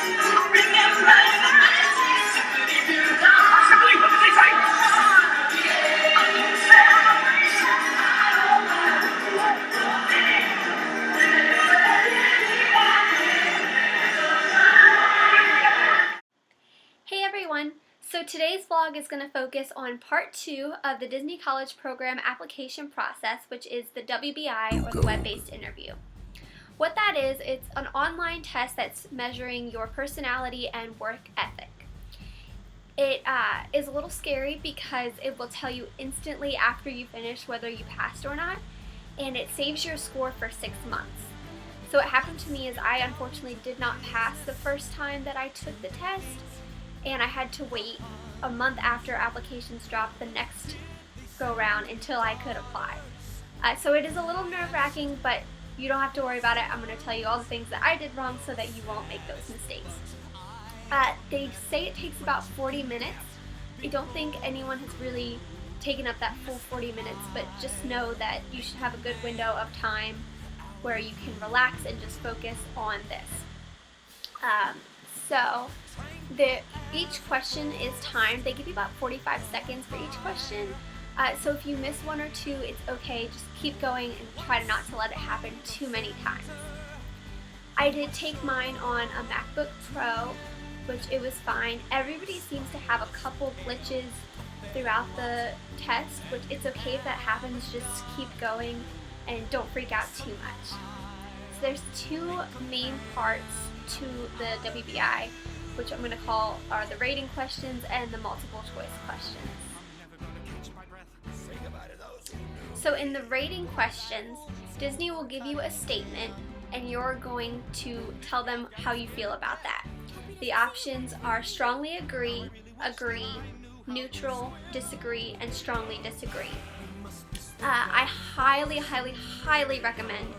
Hey everyone! So today's vlog is going to focus on part 2 of the Disney College Program application process, which is the WBI, or the Web Based Interview. What that is, it's an online test that's measuring your personality and work ethic. It is a little scary because it will tell you instantly after you finish whether you passed or not, and it saves your score for 6 months. So what happened to me is I unfortunately did not pass the first time that I took the test, and I had to wait a month after applications dropped the next go round until I could apply. So it is a little nerve-wracking, but you don't have to worry about it. I'm going to tell you all the things that I did wrong so that you won't make those mistakes. They say it takes about 40 minutes. I don't think anyone has really taken up that full 40 minutes, but just know that you should have a good window of time where you can relax and just focus on this. Each question is timed. They give you about 45 seconds for each question. So if you miss one or two, it's okay. Just keep going and try not to let it happen too many times. I did take mine on a MacBook Pro, which it was fine. Everybody seems to have a couple glitches throughout the test, which it's okay if that happens. Just keep going and don't freak out too much. So there's two main parts to the WBI, which I'm going to call are the rating questions and the multiple choice questions. So in the rating questions, Disney will give you a statement and you're going to tell them how you feel about that. The options are strongly agree, agree, neutral, disagree, and strongly disagree. I highly recommend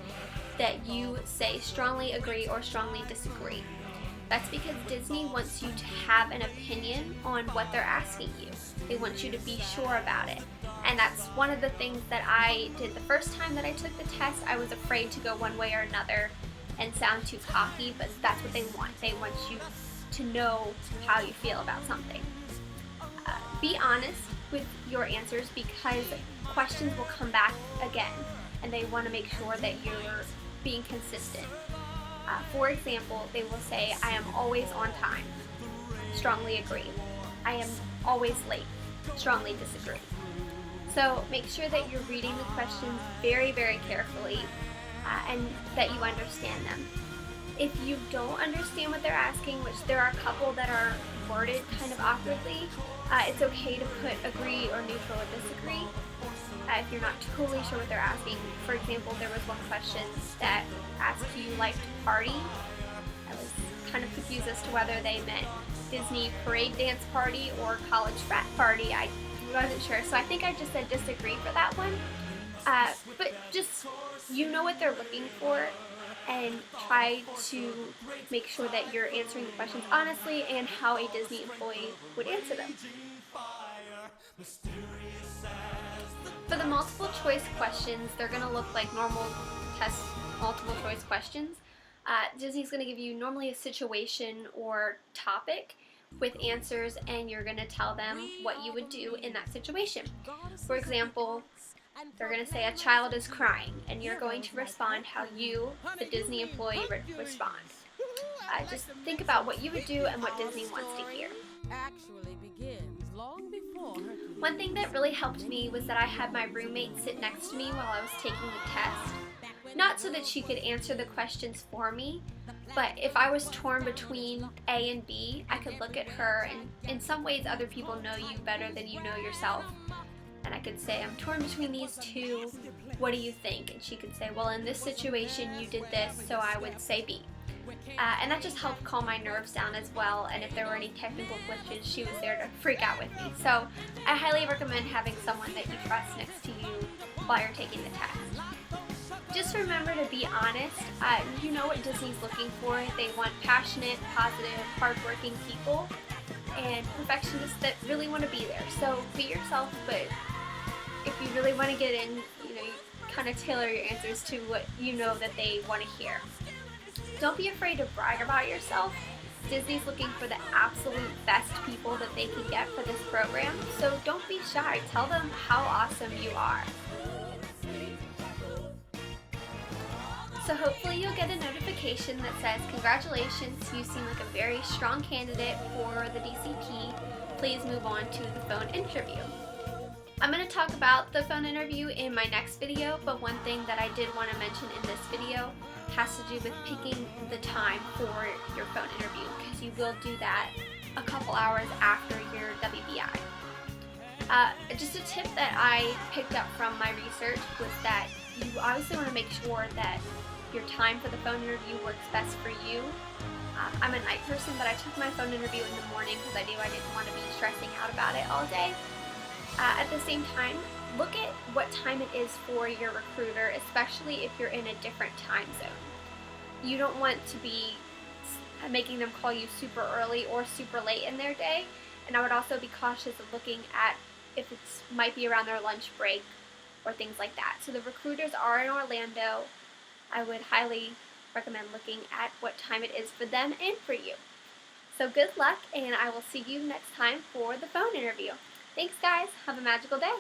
that you say strongly agree or strongly disagree. That's because Disney wants you to have an opinion on what they're asking you. They want you to be sure about it. And that's one of the things that I did the first time that I took the test. I was afraid to go one way or another and sound too cocky, but that's what they want. They want you to know how you feel about something. Be honest with your answers because questions will come back again and they want to make sure that you're being consistent. For example, they will say, I am always on time. Strongly agree. I am always late. Strongly disagree. So make sure that you're reading the questions very carefully and that you understand them. If you don't understand what they're asking, which there are a couple that are worded kind of awkwardly, it's okay to put agree or neutral or disagree. If you're not totally sure what they're asking. For example, there was one question that asked, do you like to party? I was kind of confused as to whether they meant Disney parade dance party or college frat party. I wasn't sure, so I think I just said disagree for that one. But just, you know what they're looking for, and try to make sure that you're answering the questions honestly and how a Disney employee would answer them. For the multiple choice questions, they're going to look like normal test multiple choice questions. Disney's going to give you normally a situation or topic with answers, and you're going to tell them what you would do in that situation. For example, they're going to say a child is crying, and you're going to respond how you, the Disney employee, would respond. Just think about what you would do and what Disney wants to hear. One thing that really helped me was that I had my roommate sit next to me while I was taking the test. Not so that she could answer the questions for me, but if I was torn between A and B, I could look at her, and in some ways other people know you better than you know yourself. And I could say, I'm torn between these two, what do you think? And she could say, well, in this situation you did this, so I would say B. And that just helped calm my nerves down as well, and if there were any technical glitches, she was there to freak out with me. So I highly recommend having someone that you trust next to you while you're taking the test. Just remember to be honest. You know what Disney's looking for. They want passionate, positive, hardworking people and perfectionists that really want to be there. So be yourself, but if you really want to get in, you kind of tailor your answers to what you know that they want to hear. Don't be afraid to brag about yourself. Disney's looking for the absolute best people that they can get for this program, so don't be shy. Tell them how awesome you are. So hopefully you'll get a notification that says, congratulations, you seem like a very strong candidate for the DCP. Please move on to the phone interview. I'm going to talk about the phone interview in my next video, but one thing that I did want to mention in this video has to do with picking the time for your phone interview, because you will do that a couple hours after your WBI. Just a tip that I picked up from my research was that you obviously want to make sure that your time for the phone interview works best for you. I'm a night person, but I took my phone interview in the morning because I knew I didn't want to be stressing out about it all day. At the same time, look at what time it is for your recruiter, especially if you're in a different time zone. You don't want to be making them call you super early or super late in their day, and I would also be cautious of looking at if it might be around their lunch break or things like that. So the recruiters are in Orlando. I would highly recommend looking at what time it is for them and for you. So good luck, and I will see you next time for the phone interview. Thanks guys, have a magical day.